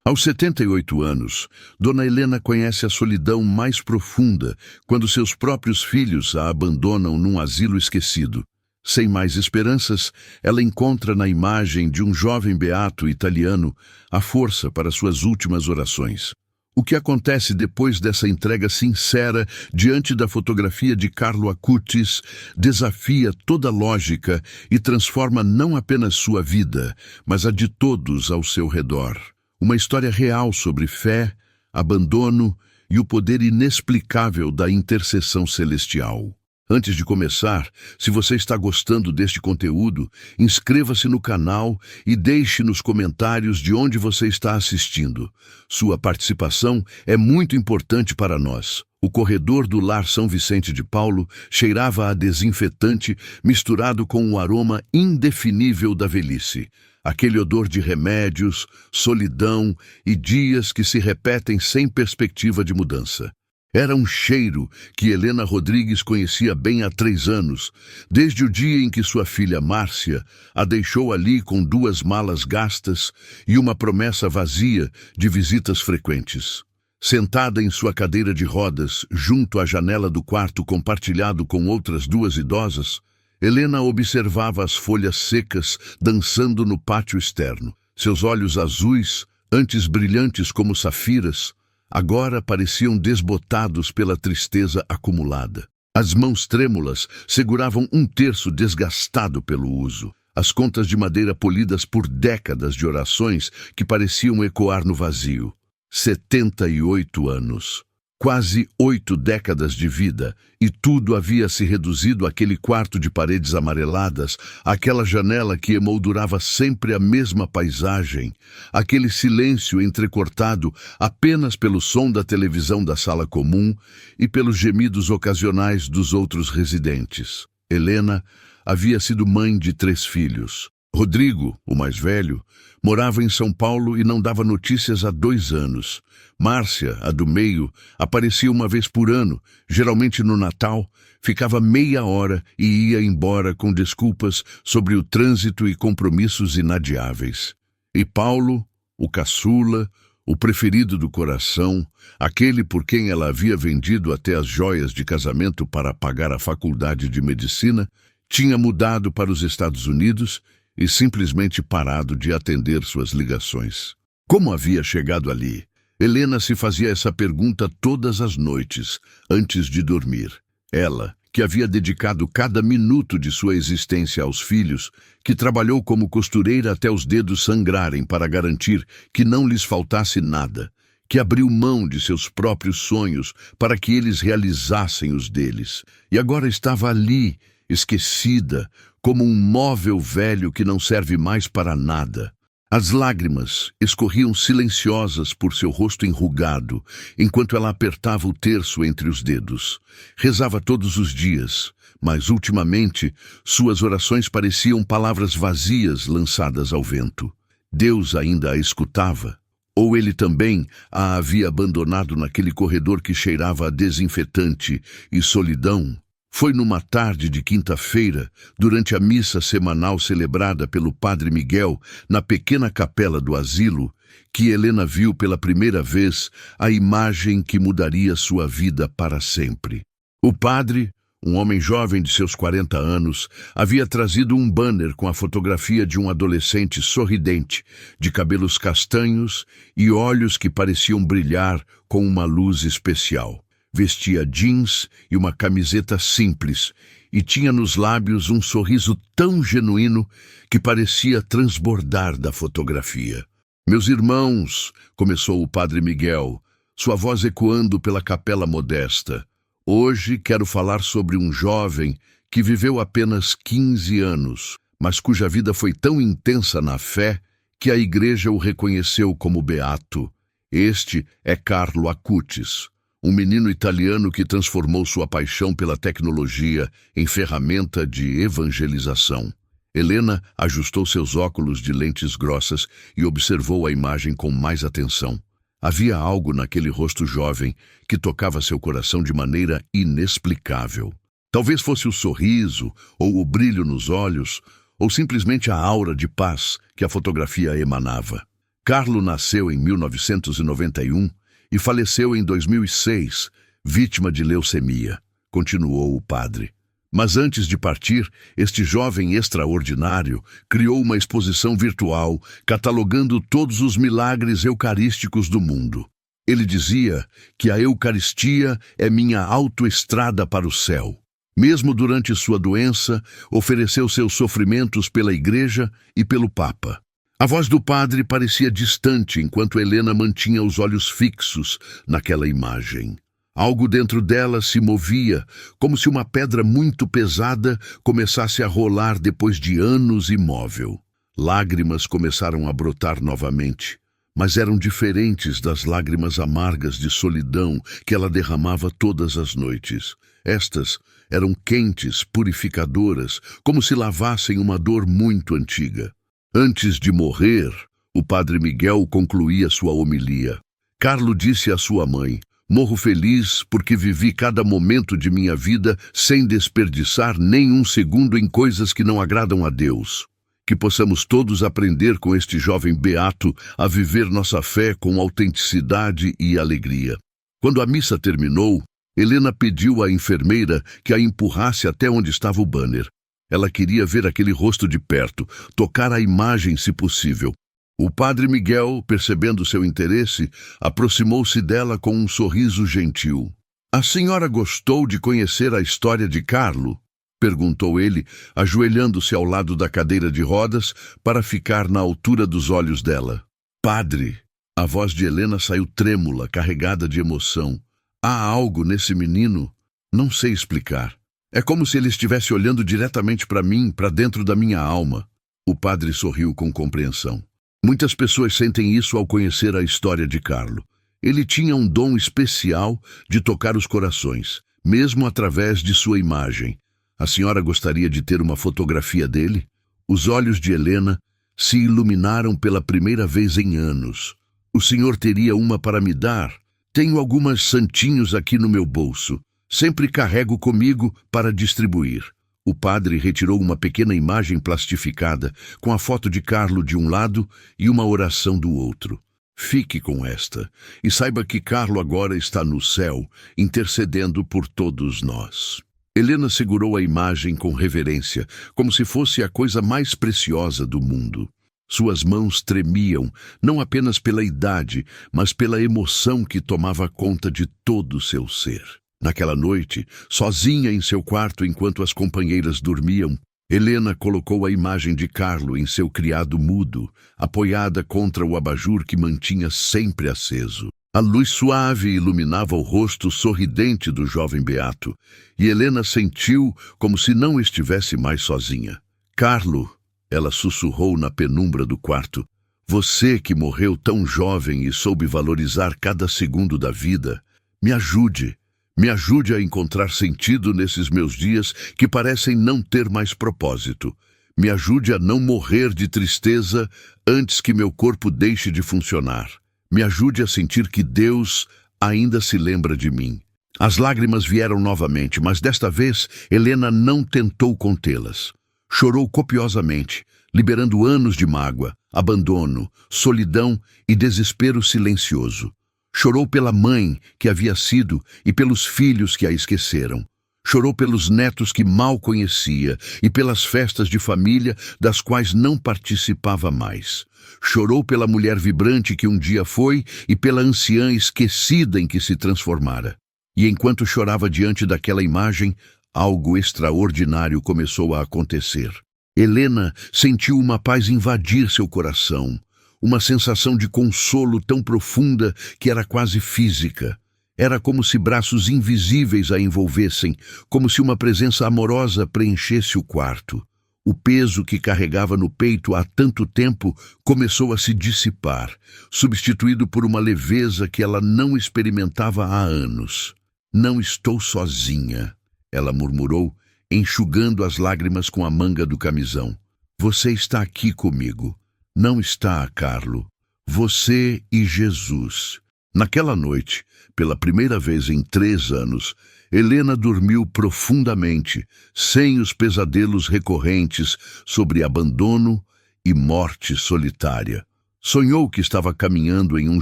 Aos 78 anos, Dona Helena conhece a solidão mais profunda quando seus próprios filhos a abandonam num asilo esquecido. Sem mais esperanças, ela encontra na imagem de um jovem beato italiano a força para suas últimas orações. O que acontece depois dessa entrega sincera diante da fotografia de Carlo Acutis desafia toda lógica e transforma não apenas sua vida, mas a de todos ao seu redor. Uma história real sobre fé, abandono e o poder inexplicável da intercessão celestial. Antes de começar, se você está gostando deste conteúdo, inscreva-se no canal e deixe nos comentários de onde você está assistindo. Sua participação é muito importante para nós. O corredor do lar São Vicente de Paulo cheirava a desinfetante misturado com o aroma indefinível da velhice. Aquele odor de remédios, solidão e dias que se repetem sem perspectiva de mudança. Era um cheiro que Helena Rodrigues conhecia bem há 3 anos, desde o dia em que sua filha Márcia a deixou ali com 2 malas gastas e uma promessa vazia de visitas frequentes. Sentada em sua cadeira de rodas, junto à janela do quarto compartilhado com outras 2 idosas, Helena observava as folhas secas dançando no pátio externo. Seus olhos azuis, antes brilhantes como safiras, agora pareciam desbotados pela tristeza acumulada. As mãos trêmulas seguravam 1/3 desgastado pelo uso. As contas de madeira polidas por décadas de orações que pareciam ecoar no vazio. 78 anos. Quase 8 décadas de vida, e tudo havia se reduzido àquele quarto de paredes amareladas, àquela janela que emoldurava sempre a mesma paisagem, aquele silêncio entrecortado apenas pelo som da televisão da sala comum e pelos gemidos ocasionais dos outros residentes. Helena havia sido mãe de 3 filhos. Rodrigo, o mais velho, morava em São Paulo e não dava notícias há 2 anos. Márcia, a do meio, aparecia uma vez por ano, geralmente no Natal, ficava meia hora e ia embora com desculpas sobre o trânsito e compromissos inadiáveis. E Paulo, o caçula, o preferido do coração, aquele por quem ela havia vendido até as joias de casamento para pagar a faculdade de medicina, tinha mudado para os Estados Unidos e simplesmente parado de atender suas ligações. Como havia chegado ali? Helena se fazia essa pergunta todas as noites, antes de dormir. Ela, que havia dedicado cada minuto de sua existência aos filhos, que trabalhou como costureira até os dedos sangrarem para garantir que não lhes faltasse nada, que abriu mão de seus próprios sonhos para que eles realizassem os deles, e agora estava ali, esquecida, como um móvel velho que não serve mais para nada. As lágrimas escorriam silenciosas por seu rosto enrugado, enquanto ela apertava o terço entre os dedos. Rezava todos os dias, mas ultimamente suas orações pareciam palavras vazias lançadas ao vento. Deus ainda a escutava? Ou ele também a havia abandonado naquele corredor que cheirava a desinfetante e solidão? Foi numa tarde de quinta-feira, durante a missa semanal celebrada pelo Padre Miguel na pequena capela do asilo, que Helena viu pela primeira vez a imagem que mudaria sua vida para sempre. O padre, um homem jovem de seus 40 anos, havia trazido um banner com a fotografia de um adolescente sorridente, de cabelos castanhos e olhos que pareciam brilhar com uma luz especial. Vestia jeans e uma camiseta simples, e tinha nos lábios um sorriso tão genuíno que parecia transbordar da fotografia. "Meus irmãos", começou o Padre Miguel, sua voz ecoando pela capela modesta, "hoje quero falar sobre um jovem que viveu apenas 15 anos, mas cuja vida foi tão intensa na fé que a igreja o reconheceu como beato. Este é Carlo Acutis, um menino italiano que transformou sua paixão pela tecnologia em ferramenta de evangelização." Helena ajustou seus óculos de lentes grossas e observou a imagem com mais atenção. Havia algo naquele rosto jovem que tocava seu coração de maneira inexplicável. Talvez fosse o sorriso, ou o brilho nos olhos, ou simplesmente a aura de paz que a fotografia emanava. Carlo nasceu em 1991 e faleceu em 2006, vítima de leucemia, continuou o padre. Mas antes de partir, este jovem extraordinário criou uma exposição virtual catalogando todos os milagres eucarísticos do mundo. Ele dizia que a Eucaristia é minha autoestrada para o céu. Mesmo durante sua doença, ofereceu seus sofrimentos pela Igreja e pelo Papa. A voz do padre parecia distante enquanto Helena mantinha os olhos fixos naquela imagem. Algo dentro dela se movia, como se uma pedra muito pesada começasse a rolar depois de anos imóvel. Lágrimas começaram a brotar novamente, mas eram diferentes das lágrimas amargas de solidão que ela derramava todas as noites. Estas eram quentes, purificadoras, como se lavassem uma dor muito antiga. Antes de morrer, o padre Miguel concluía sua homilia. Carlo disse à sua mãe: "Morro feliz porque vivi cada momento de minha vida sem desperdiçar nem um segundo em coisas que não agradam a Deus. Que possamos todos aprender com este jovem beato a viver nossa fé com autenticidade e alegria." Quando a missa terminou, Helena pediu à enfermeira que a empurrasse até onde estava o banner. Ela queria ver aquele rosto de perto, tocar a imagem se possível. O padre Miguel, percebendo seu interesse, aproximou-se dela com um sorriso gentil. "A senhora gostou de conhecer a história de Carlo?" perguntou ele, ajoelhando-se ao lado da cadeira de rodas para ficar na altura dos olhos dela. "Padre!" A voz de Helena saiu trêmula, carregada de emoção. "Há algo nesse menino? Não sei explicar. É como se ele estivesse olhando diretamente para mim, para dentro da minha alma." O padre sorriu com compreensão. Muitas pessoas sentem isso ao conhecer a história de Carlo. Ele tinha um dom especial de tocar os corações, mesmo através de sua imagem. A senhora gostaria de ter uma fotografia dele? Os olhos de Helena se iluminaram pela primeira vez em anos. "O senhor teria uma para me dar? Tenho algumas santinhos aqui no meu bolso. Sempre carrego comigo para distribuir." O padre retirou uma pequena imagem plastificada, com a foto de Carlo de um lado e uma oração do outro. "Fique com esta, e saiba que Carlo agora está no céu, intercedendo por todos nós." Helena segurou a imagem com reverência, como se fosse a coisa mais preciosa do mundo. Suas mãos tremiam, não apenas pela idade, mas pela emoção que tomava conta de todo o seu ser. Naquela noite, sozinha em seu quarto enquanto as companheiras dormiam, Helena colocou a imagem de Carlo em seu criado mudo, apoiada contra o abajur que mantinha sempre aceso. A luz suave iluminava o rosto sorridente do jovem beato, e Helena sentiu como se não estivesse mais sozinha. "Carlo", ela sussurrou na penumbra do quarto, "você que morreu tão jovem e soube valorizar cada segundo da vida, me ajude. Me ajude a encontrar sentido nesses meus dias que parecem não ter mais propósito. Me ajude a não morrer de tristeza antes que meu corpo deixe de funcionar. Me ajude a sentir que Deus ainda se lembra de mim." As lágrimas vieram novamente, mas desta vez Helena não tentou contê-las. Chorou copiosamente, liberando anos de mágoa, abandono, solidão e desespero silencioso. Chorou pela mãe que havia sido e pelos filhos que a esqueceram. Chorou pelos netos que mal conhecia e pelas festas de família das quais não participava mais. Chorou pela mulher vibrante que um dia foi e pela anciã esquecida em que se transformara. E enquanto chorava diante daquela imagem, algo extraordinário começou a acontecer. Helena sentiu uma paz invadir seu coração. Uma sensação de consolo tão profunda que era quase física. Era como se braços invisíveis a envolvessem, como se uma presença amorosa preenchesse o quarto. O peso que carregava no peito há tanto tempo começou a se dissipar, substituído por uma leveza que ela não experimentava há anos. "Não estou sozinha", ela murmurou, enxugando as lágrimas com a manga do camisão. "Você está aqui comigo. Não está, Carlo. Você e Jesus." Naquela noite, pela primeira vez em 3 anos, Helena dormiu profundamente, sem os pesadelos recorrentes sobre abandono e morte solitária. Sonhou que estava caminhando em um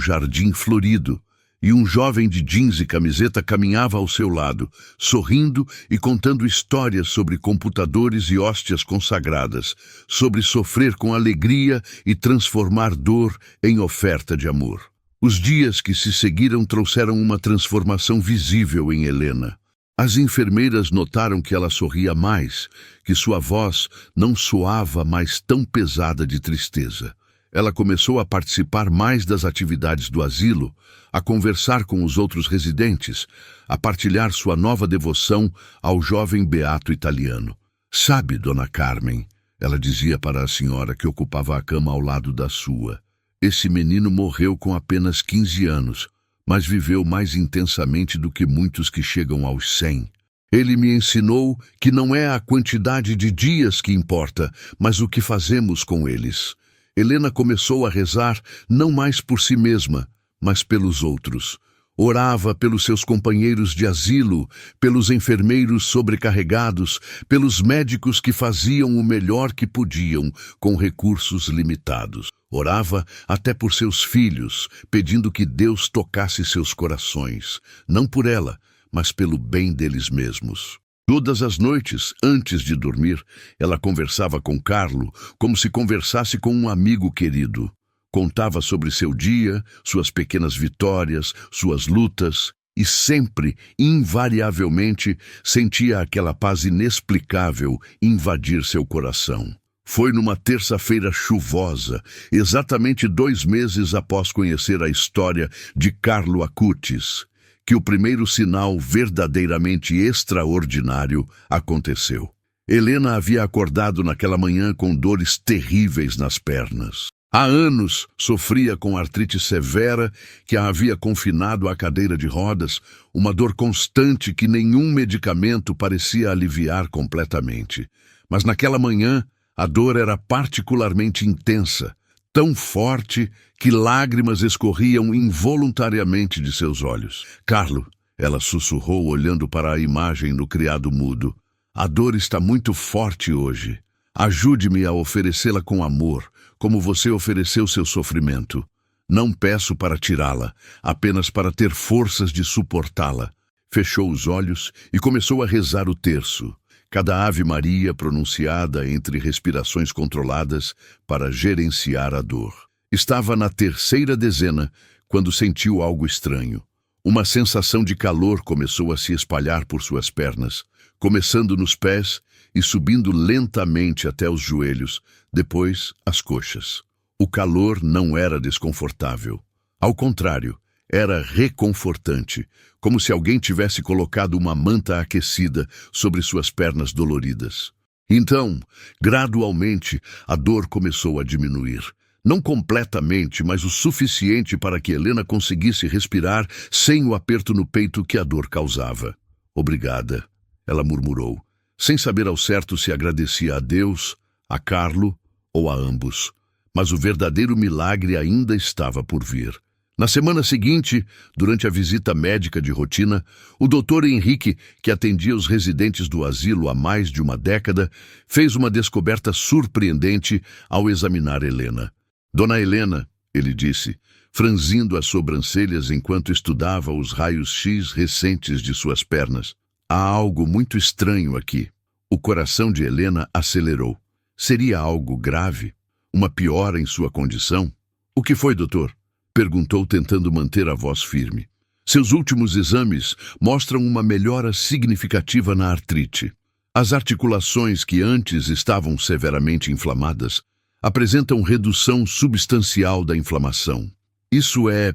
jardim florido, e um jovem de jeans e camiseta caminhava ao seu lado, sorrindo e contando histórias sobre computadores e hóstias consagradas, sobre sofrer com alegria e transformar dor em oferta de amor. Os dias que se seguiram trouxeram uma transformação visível em Helena. As enfermeiras notaram que ela sorria mais, que sua voz não soava mais tão pesada de tristeza. Ela começou a participar mais das atividades do asilo, a conversar com os outros residentes, a partilhar sua nova devoção ao jovem beato italiano. Sabe, Dona Carmen, ela dizia para a senhora que ocupava a cama ao lado da sua, esse menino morreu com apenas 15 anos, mas viveu mais intensamente do que muitos que chegam aos 100. Ele me ensinou que não é a quantidade de dias que importa, mas o que fazemos com eles. Helena começou a rezar não mais por si mesma, mas pelos outros. Orava pelos seus companheiros de asilo, pelos enfermeiros sobrecarregados, pelos médicos que faziam o melhor que podiam com recursos limitados. Orava até por seus filhos, pedindo que Deus tocasse seus corações, não por ela, mas pelo bem deles mesmos. Todas as noites, antes de dormir, ela conversava com Carlo como se conversasse com um amigo querido. Contava sobre seu dia, suas pequenas vitórias, suas lutas, e sempre, invariavelmente, sentia aquela paz inexplicável invadir seu coração. Foi numa terça-feira chuvosa, exatamente 2 meses após conhecer a história de Carlo Acutis, que o primeiro sinal verdadeiramente extraordinário aconteceu. Helena havia acordado naquela manhã com dores terríveis nas pernas. Há anos sofria com artrite severa que a havia confinado à cadeira de rodas, uma dor constante que nenhum medicamento parecia aliviar completamente. Mas naquela manhã, a dor era particularmente intensa, tão forte que lágrimas escorriam involuntariamente de seus olhos. Carlo, ela sussurrou olhando para a imagem no criado mudo, a dor está muito forte hoje. Ajude-me a oferecê-la com amor, como você ofereceu seu sofrimento. Não peço para tirá-la, apenas para ter forças de suportá-la. Fechou os olhos e começou a rezar o terço. Cada Ave Maria pronunciada entre respirações controladas para gerenciar a dor. Estava na 3ª dezena quando sentiu algo estranho. Uma sensação de calor começou a se espalhar por suas pernas, começando nos pés e subindo lentamente até os joelhos, depois as coxas. O calor não era desconfortável. Ao contrário, era reconfortante, como se alguém tivesse colocado uma manta aquecida sobre suas pernas doloridas. Então, gradualmente, a dor começou a diminuir. Não completamente, mas o suficiente para que Helena conseguisse respirar sem o aperto no peito que a dor causava. Obrigada, ela murmurou, sem saber ao certo se agradecia a Deus, a Carlo ou a ambos. Mas o verdadeiro milagre ainda estava por vir. Na semana seguinte, durante a visita médica de rotina, o Dr. Henrique, que atendia os residentes do asilo há mais de uma década, fez uma descoberta surpreendente ao examinar Helena. Dona Helena, ele disse, franzindo as sobrancelhas enquanto estudava os raios-x recentes de suas pernas. Há algo muito estranho aqui. O coração de Helena acelerou. Seria algo grave? Uma piora em sua condição? O que foi, doutor? Perguntou, tentando manter a voz firme. Seus últimos exames mostram uma melhora significativa na artrite. As articulações que antes estavam severamente inflamadas apresentam redução substancial da inflamação. Isso é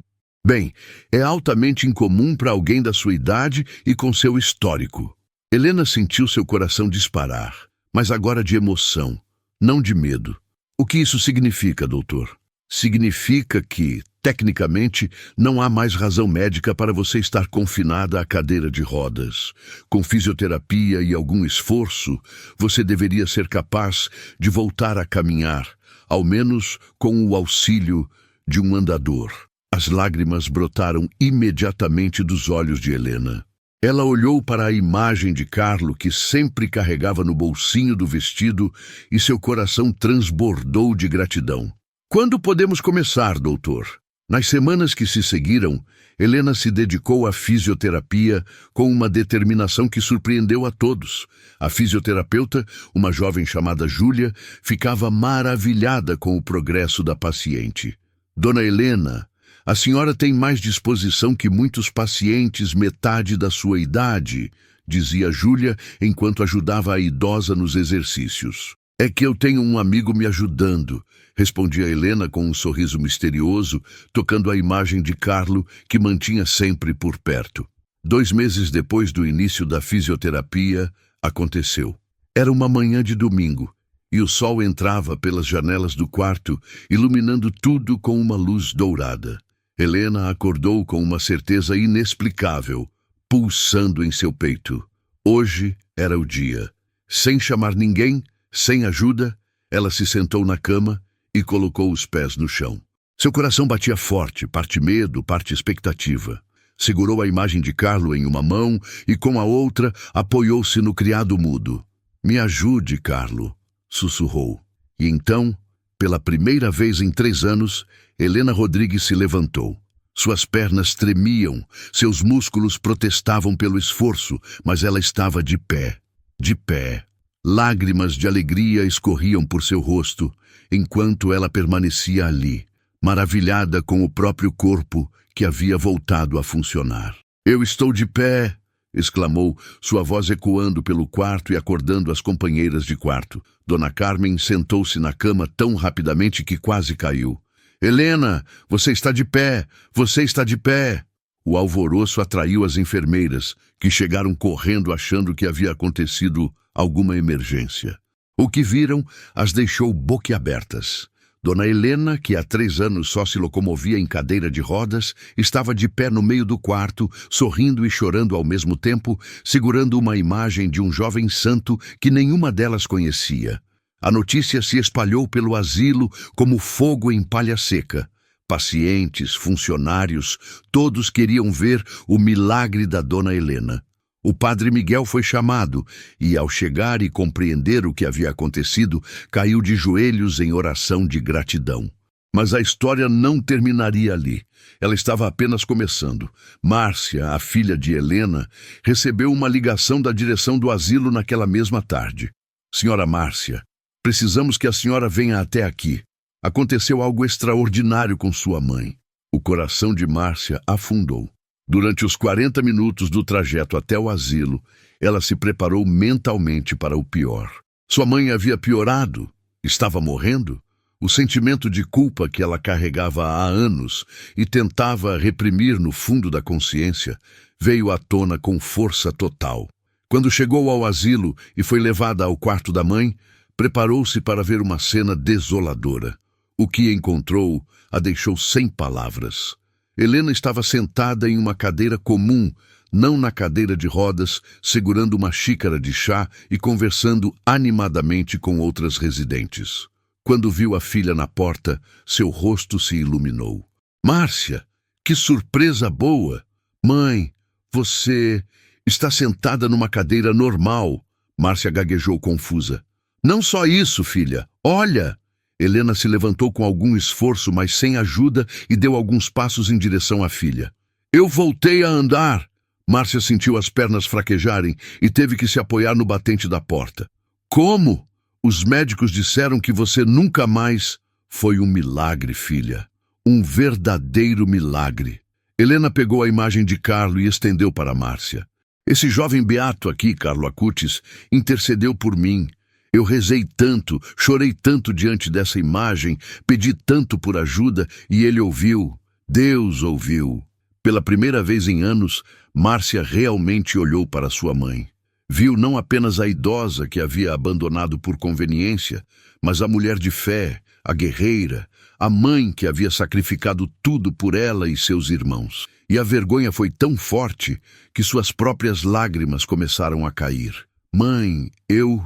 altamente incomum para alguém da sua idade e com seu histórico. Helena sentiu seu coração disparar, mas agora de emoção, não de medo. O que isso significa, doutor? Significa que, tecnicamente, não há mais razão médica para você estar confinada à cadeira de rodas. Com fisioterapia e algum esforço, você deveria ser capaz de voltar a caminhar, ao menos com o auxílio de um andador. As lágrimas brotaram imediatamente dos olhos de Helena. Ela olhou para a imagem de Carlo que sempre carregava no bolsinho do vestido e seu coração transbordou de gratidão. Quando podemos começar, doutor? Nas semanas que se seguiram, Helena se dedicou à fisioterapia com uma determinação que surpreendeu a todos. A fisioterapeuta, uma jovem chamada Júlia, ficava maravilhada com o progresso da paciente. Dona Helena, a senhora tem mais disposição que muitos pacientes metade da sua idade, dizia Júlia enquanto ajudava a idosa nos exercícios. É que eu tenho um amigo me ajudando, respondia Helena com um sorriso misterioso, tocando a imagem de Carlo, que mantinha sempre por perto. 2 meses depois do início da fisioterapia, aconteceu. Era uma manhã de domingo, e o sol entrava pelas janelas do quarto, iluminando tudo com uma luz dourada. Helena acordou com uma certeza inexplicável, pulsando em seu peito. Hoje era o dia. Sem chamar ninguém, sem ajuda, ela se sentou na cama e colocou os pés no chão. Seu coração batia forte, parte medo, parte expectativa. Segurou a imagem de Carlo em uma mão e com a outra apoiou-se no criado mudo. Me ajude, Carlo, sussurrou. E então, pela primeira vez em 3 anos, Helena Rodrigues se levantou. Suas pernas tremiam, seus músculos protestavam pelo esforço, mas ela estava de pé, de pé. Lágrimas de alegria escorriam por seu rosto, enquanto ela permanecia ali, maravilhada com o próprio corpo que havia voltado a funcionar. Eu estou de pé, exclamou, sua voz ecoando pelo quarto e acordando as companheiras de quarto. Dona Carmen sentou-se na cama tão rapidamente que quase caiu. Helena, você está de pé! Você está de pé! O alvoroço atraiu as enfermeiras, que chegaram correndo achando que havia acontecido alguma emergência. O que viram as deixou boquiabertas. Dona Helena, que há 3 anos só se locomovia em cadeira de rodas, estava de pé no meio do quarto, sorrindo e chorando ao mesmo tempo, segurando uma imagem de um jovem santo que nenhuma delas conhecia. A notícia se espalhou pelo asilo como fogo em palha seca. Pacientes, funcionários, todos queriam ver o milagre da Dona Helena. O padre Miguel foi chamado e, ao chegar e compreender o que havia acontecido, caiu de joelhos em oração de gratidão. Mas a história não terminaria ali. Ela estava apenas começando. Márcia, a filha de Helena, recebeu uma ligação da direção do asilo naquela mesma tarde. Senhora Márcia, precisamos que a senhora venha até aqui. Aconteceu algo extraordinário com sua mãe. O coração de Márcia afundou. Durante os 40 minutos do trajeto até o asilo, ela se preparou mentalmente para o pior. Sua mãe havia piorado, estava morrendo. O sentimento de culpa que ela carregava há anos e tentava reprimir no fundo da consciência veio à tona com força total. Quando chegou ao asilo e foi levada ao quarto da mãe, preparou-se para ver uma cena desoladora. O que encontrou a deixou sem palavras. Helena estava sentada em uma cadeira comum, não na cadeira de rodas, segurando uma xícara de chá e conversando animadamente com outras residentes. Quando viu a filha na porta, seu rosto se iluminou. Márcia, que surpresa boa! Mãe, você está sentada numa cadeira normal. Márcia gaguejou confusa. Não só isso, filha. Olha! Helena se levantou com algum esforço, mas sem ajuda, e deu alguns passos em direção à filha. Eu voltei a andar! Márcia sentiu as pernas fraquejarem e teve que se apoiar no batente da porta. Como? Os médicos disseram que você nunca mais... Foi um milagre, filha. Um verdadeiro milagre. Helena pegou a imagem de Carlo e estendeu para Márcia. Esse jovem beato aqui, Carlo Acutis, intercedeu por mim. Eu rezei tanto, chorei tanto diante dessa imagem, pedi tanto por ajuda e ele ouviu. Deus ouviu. Pela primeira vez em anos, Márcia realmente olhou para sua mãe. Viu não apenas a idosa que havia abandonado por conveniência, mas a mulher de fé, a guerreira, a mãe que havia sacrificado tudo por ela e seus irmãos. E a vergonha foi tão forte que suas próprias lágrimas começaram a cair. Mãe, eu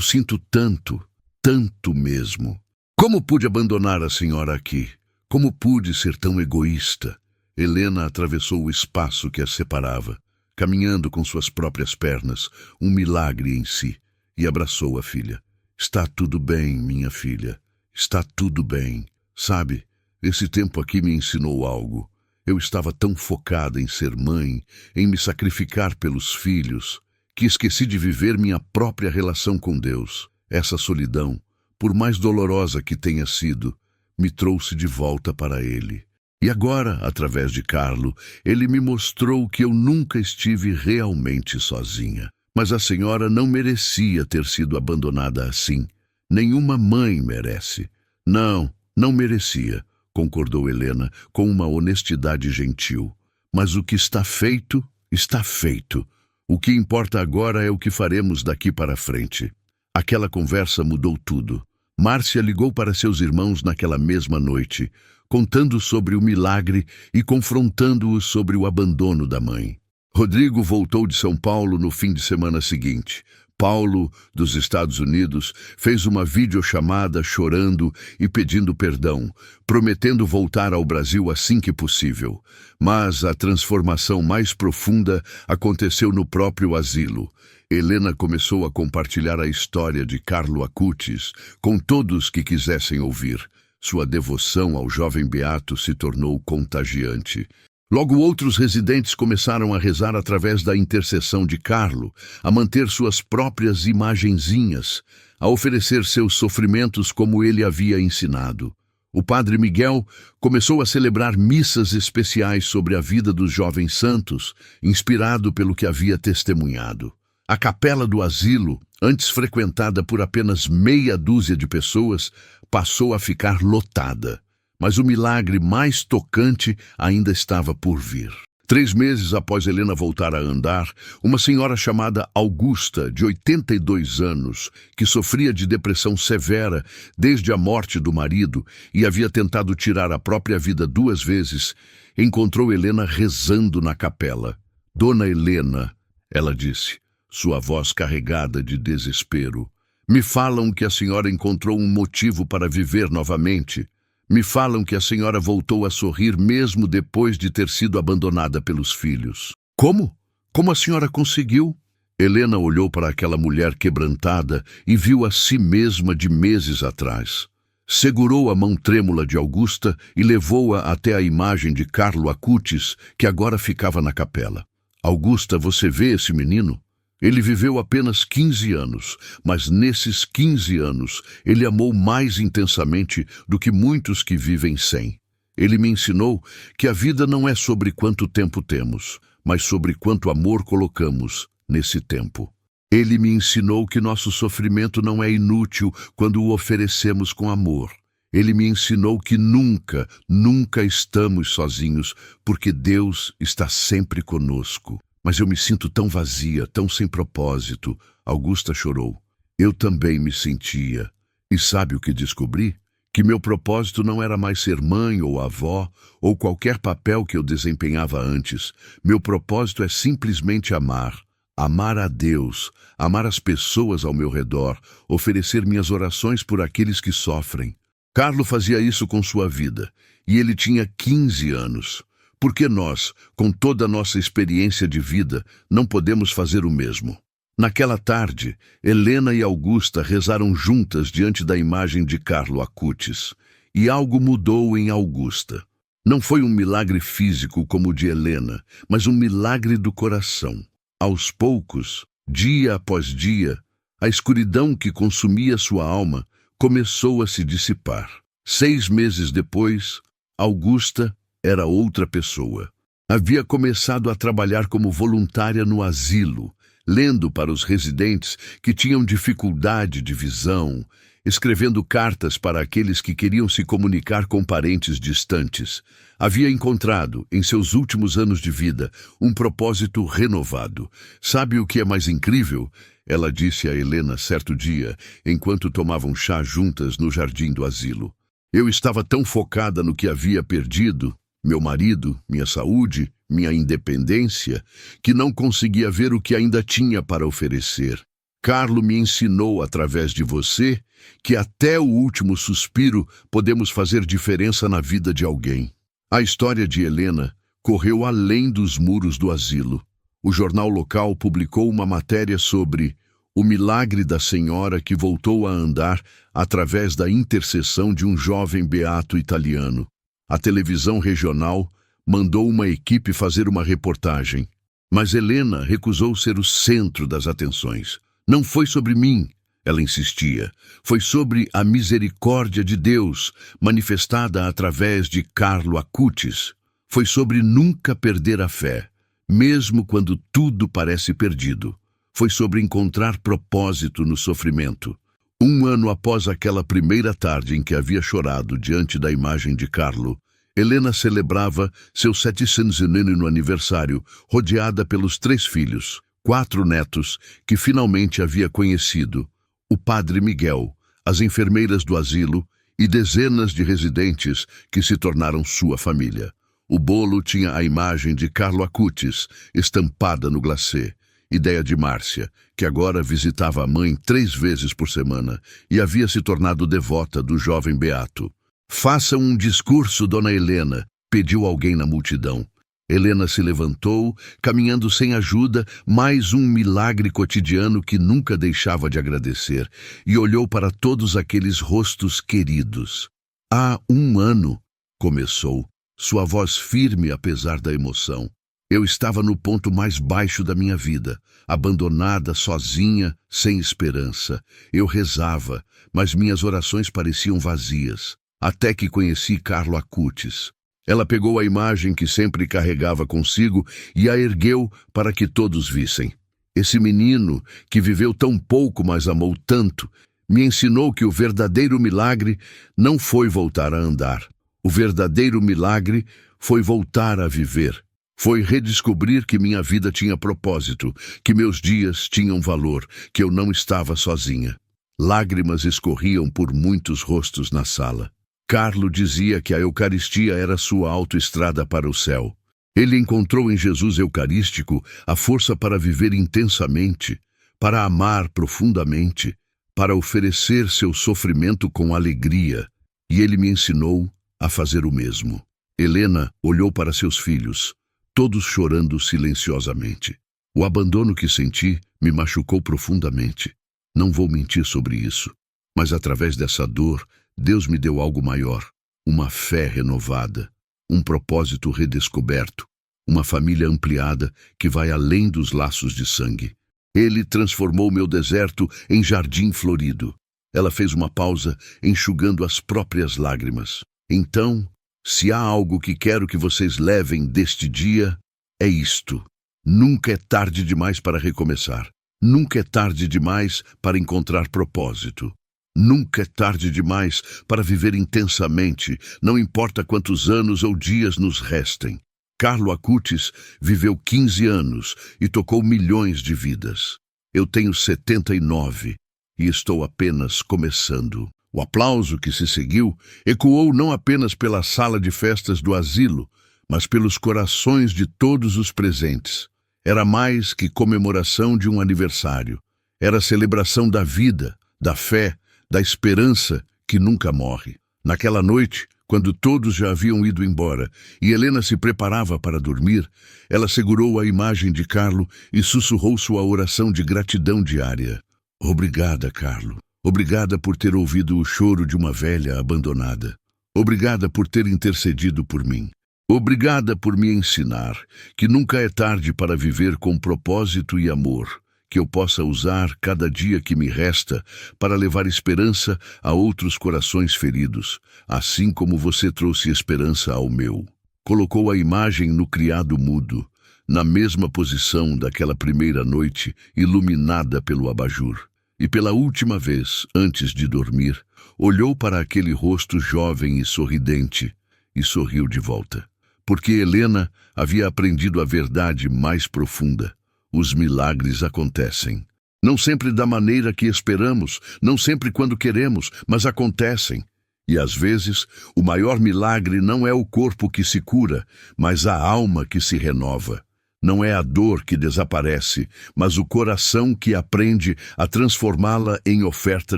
sinto tanto, tanto mesmo. Como pude abandonar a senhora aqui? Como pude ser tão egoísta? Helena atravessou o espaço que a separava, caminhando com suas próprias pernas, um milagre em si, e abraçou a filha. Está tudo bem, minha filha. Está tudo bem. Sabe, esse tempo aqui me ensinou algo. Eu estava tão focada em ser mãe, em me sacrificar pelos filhos, que esqueci de viver minha própria relação com Deus. Essa solidão, por mais dolorosa que tenha sido, me trouxe de volta para Ele. E agora, através de Carlo, ele me mostrou que eu nunca estive realmente sozinha. Mas a senhora não merecia ter sido abandonada assim. Nenhuma mãe merece. Não, não merecia, concordou Helena com uma honestidade gentil. Mas o que está feito, está feito. O que importa agora é o que faremos daqui para frente. Aquela conversa mudou tudo. Márcia ligou para seus irmãos naquela mesma noite, contando sobre o milagre e confrontando-os sobre o abandono da mãe. Rodrigo voltou de São Paulo no fim de semana seguinte. Paulo, dos Estados Unidos, fez uma videochamada chorando e pedindo perdão, prometendo voltar ao Brasil assim que possível. Mas a transformação mais profunda aconteceu no próprio asilo. Helena começou a compartilhar a história de Carlo Acutis com todos que quisessem ouvir. Sua devoção ao jovem beato se tornou contagiante. Logo outros residentes começaram a rezar através da intercessão de Carlo, a manter suas próprias imagenzinhas, a oferecer seus sofrimentos como ele havia ensinado. O padre Miguel começou a celebrar missas especiais sobre a vida dos jovens santos, inspirado pelo que havia testemunhado. A capela do asilo, antes frequentada por apenas meia dúzia de pessoas, passou a ficar lotada. Mas o milagre mais tocante ainda estava por vir. 3 meses após Helena voltar a andar, uma senhora chamada Augusta, de 82 anos, que sofria de depressão severa desde a morte do marido e havia tentado tirar a própria vida 2 vezes, encontrou Helena rezando na capela. Dona Helena, ela disse, sua voz carregada de desespero, me falam que a senhora encontrou um motivo para viver novamente. Me falam que a senhora voltou a sorrir mesmo depois de ter sido abandonada pelos filhos. Como? Como a senhora conseguiu? Helena olhou para aquela mulher quebrantada e viu a si mesma de meses atrás. Segurou a mão trêmula de Augusta e levou-a até a imagem de Carlo Acutis, que agora ficava na capela. Augusta, você vê esse menino? Ele viveu apenas 15 anos, mas nesses 15 anos ele amou mais intensamente do que muitos que vivem 100. Ele me ensinou que a vida não é sobre quanto tempo temos, mas sobre quanto amor colocamos nesse tempo. Ele me ensinou que nosso sofrimento não é inútil quando o oferecemos com amor. Ele me ensinou que nunca, nunca estamos sozinhos, porque Deus está sempre conosco. Mas eu me sinto tão vazia, tão sem propósito. Augusta chorou. Eu também me sentia. E sabe o que descobri? Que meu propósito não era mais ser mãe ou avó, ou qualquer papel que eu desempenhava antes. Meu propósito é simplesmente amar. Amar a Deus, amar as pessoas ao meu redor, oferecer minhas orações por aqueles que sofrem. Carlo fazia isso com sua vida, e ele tinha 15 anos. Por que nós, com toda a nossa experiência de vida, não podemos fazer o mesmo? Naquela tarde, Helena e Augusta rezaram juntas diante da imagem de Carlo Acutis, e algo mudou em Augusta. Não foi um milagre físico como o de Helena, mas um milagre do coração. Aos poucos, dia após dia, a escuridão que consumia sua alma começou a se dissipar. 6 meses depois, Augusta era outra pessoa. Havia começado a trabalhar como voluntária no asilo, lendo para os residentes que tinham dificuldade de visão, escrevendo cartas para aqueles que queriam se comunicar com parentes distantes. Havia encontrado, em seus últimos anos de vida, um propósito renovado. Sabe o que é mais incrível? Ela disse a Helena certo dia, enquanto tomavam chá juntas no jardim do asilo. Eu estava tão focada no que havia perdido, meu marido, minha saúde, minha independência, que não conseguia ver o que ainda tinha para oferecer. Carlo me ensinou através de você que até o último suspiro podemos fazer diferença na vida de alguém. A história de Helena correu além dos muros do asilo. O jornal local publicou uma matéria sobre O milagre da senhora que voltou a andar através da intercessão de um jovem beato italiano. A televisão regional mandou uma equipe fazer uma reportagem, mas Helena recusou ser o centro das atenções. Não foi sobre mim, ela insistia. Foi sobre a misericórdia de Deus, manifestada através de Carlo Acutis. Foi sobre nunca perder a fé, mesmo quando tudo parece perdido. Foi sobre encontrar propósito no sofrimento. 1 ano após aquela primeira tarde em que havia chorado diante da imagem de Carlo, Helena celebrava seu 700º aniversário, rodeada pelos 3 filhos, 4 netos que finalmente havia conhecido, o padre Miguel, as enfermeiras do asilo e dezenas de residentes que se tornaram sua família. O bolo tinha a imagem de Carlo Acutis estampada no glacê, ideia de Márcia, que agora visitava a mãe 3 vezes por semana e havia se tornado devota do jovem beato. Faça um discurso, dona Helena, pediu alguém na multidão. Helena se levantou, caminhando sem ajuda, mais um milagre cotidiano que nunca deixava de agradecer, e olhou para todos aqueles rostos queridos. Há 1 ano, começou, sua voz firme apesar da emoção. Eu estava no ponto mais baixo da minha vida, abandonada, sozinha, sem esperança. Eu rezava, mas minhas orações pareciam vazias, até que conheci Carlo Acutis. Ela pegou a imagem que sempre carregava consigo e a ergueu para que todos vissem. Esse menino, que viveu tão pouco, mas amou tanto, me ensinou que o verdadeiro milagre não foi voltar a andar. O verdadeiro milagre foi voltar a viver. Foi redescobrir que minha vida tinha propósito, que meus dias tinham valor, que eu não estava sozinha. Lágrimas escorriam por muitos rostos na sala. Carlo dizia que a Eucaristia era sua autoestrada para o céu. Ele encontrou em Jesus Eucarístico a força para viver intensamente, para amar profundamente, para oferecer seu sofrimento com alegria, e ele me ensinou a fazer o mesmo. Helena olhou para seus filhos, todos chorando silenciosamente. O abandono que senti me machucou profundamente. Não vou mentir sobre isso, mas através dessa dor, Deus me deu algo maior, uma fé renovada, um propósito redescoberto, uma família ampliada que vai além dos laços de sangue. Ele transformou meu deserto em jardim florido. Ela fez uma pausa, enxugando as próprias lágrimas. Então, se há algo que quero que vocês levem deste dia, é isto. Nunca é tarde demais para recomeçar. Nunca é tarde demais para encontrar propósito. Nunca é tarde demais para viver intensamente, não importa quantos anos ou dias nos restem. Carlo Acutis viveu 15 anos e tocou milhões de vidas. Eu tenho 79 e estou apenas começando. O aplauso que se seguiu ecoou não apenas pela sala de festas do asilo, mas pelos corações de todos os presentes. Era mais que comemoração de um aniversário. Era celebração da vida, da fé, da esperança que nunca morre. Naquela noite, quando todos já haviam ido embora e Helena se preparava para dormir, ela segurou a imagem de Carlo e sussurrou sua oração de gratidão diária. Obrigada, Carlo. Obrigada por ter ouvido o choro de uma velha abandonada. Obrigada por ter intercedido por mim. Obrigada por me ensinar que nunca é tarde para viver com propósito e amor, que eu possa usar cada dia que me resta para levar esperança a outros corações feridos, assim como você trouxe esperança ao meu. Colocou a imagem no criado mudo, na mesma posição daquela primeira noite, iluminada pelo abajur. E pela última vez, antes de dormir, olhou para aquele rosto jovem e sorridente e sorriu de volta. Porque Helena havia aprendido a verdade mais profunda. Os milagres acontecem. Não sempre da maneira que esperamos, não sempre quando queremos, mas acontecem. E às vezes, o maior milagre não é o corpo que se cura, mas a alma que se renova. Não é a dor que desaparece, mas o coração que aprende a transformá-la em oferta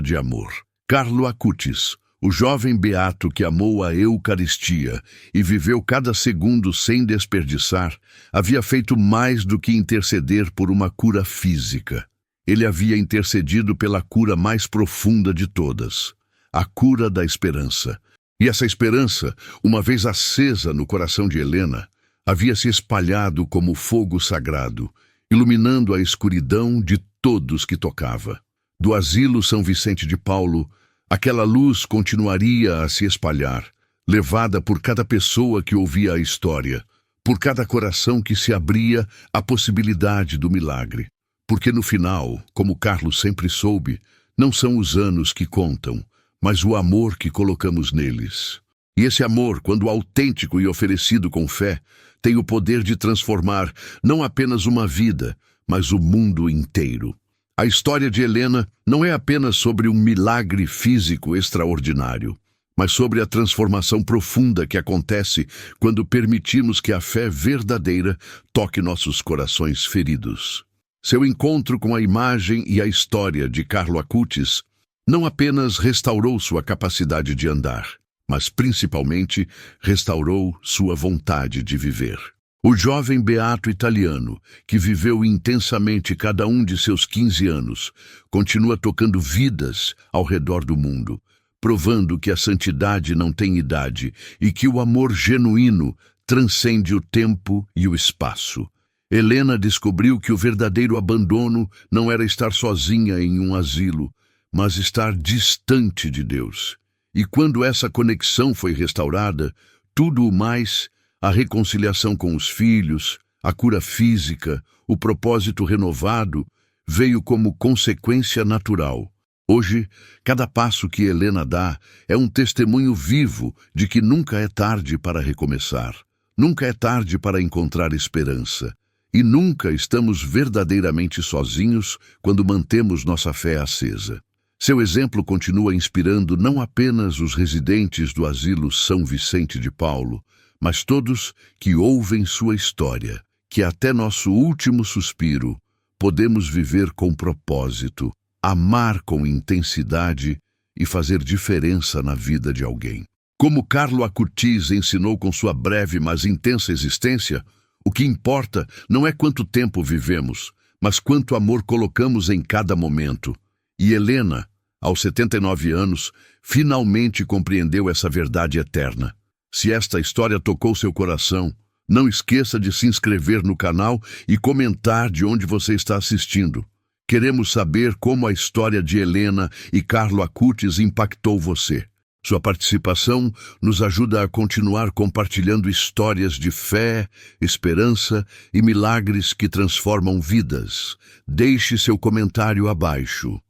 de amor. Carlo Acutis, o jovem beato que amou a Eucaristia e viveu cada segundo sem desperdiçar, havia feito mais do que interceder por uma cura física. ele havia intercedido pela cura mais profunda de todas, a cura da esperança. E essa esperança, uma vez acesa no coração de Helena, havia se espalhado como fogo sagrado, iluminando a escuridão de todos que tocava. Do asilo São Vicente de Paulo, aquela luz continuaria a se espalhar, levada por cada pessoa que ouvia a história, por cada coração que se abria à possibilidade do milagre. Porque no final, como Carlos sempre soube, não são os anos que contam, mas o amor que colocamos neles. E esse amor, quando autêntico e oferecido com fé, tem o poder de transformar não apenas uma vida, mas o mundo inteiro. A história de Helena não é apenas sobre um milagre físico extraordinário, mas sobre a transformação profunda que acontece quando permitimos que a fé verdadeira toque nossos corações feridos. Seu encontro com a imagem e a história de Carlo Acutis não apenas restaurou sua capacidade de andar, mas principalmente restaurou sua vontade de viver. O jovem beato italiano, que viveu intensamente cada um de seus 15 anos, continua tocando vidas ao redor do mundo, provando que a santidade não tem idade e que o amor genuíno transcende o tempo e o espaço. Helena descobriu que o verdadeiro abandono não era estar sozinha em um asilo, mas estar distante de Deus. E quando essa conexão foi restaurada, tudo o mais, a reconciliação com os filhos, a cura física, o propósito renovado, veio como consequência natural. Hoje, cada passo que Helena dá é um testemunho vivo de que nunca é tarde para recomeçar, nunca é tarde para encontrar esperança, e nunca estamos verdadeiramente sozinhos quando mantemos nossa fé acesa. Seu exemplo continua inspirando não apenas os residentes do asilo São Vicente de Paulo, mas todos que ouvem sua história, que até nosso último suspiro podemos viver com propósito, amar com intensidade e fazer diferença na vida de alguém. Como Carlo Acutis ensinou com sua breve mas intensa existência, o que importa não é quanto tempo vivemos, mas quanto amor colocamos em cada momento. E Helena, aos 79 anos, finalmente compreendeu essa verdade eterna. Se esta história tocou seu coração, não esqueça de se inscrever no canal e comentar de onde você está assistindo. Queremos saber como a história de Helena e Carlo Acutis impactou você. Sua participação nos ajuda a continuar compartilhando histórias de fé, esperança e milagres que transformam vidas. Deixe seu comentário abaixo.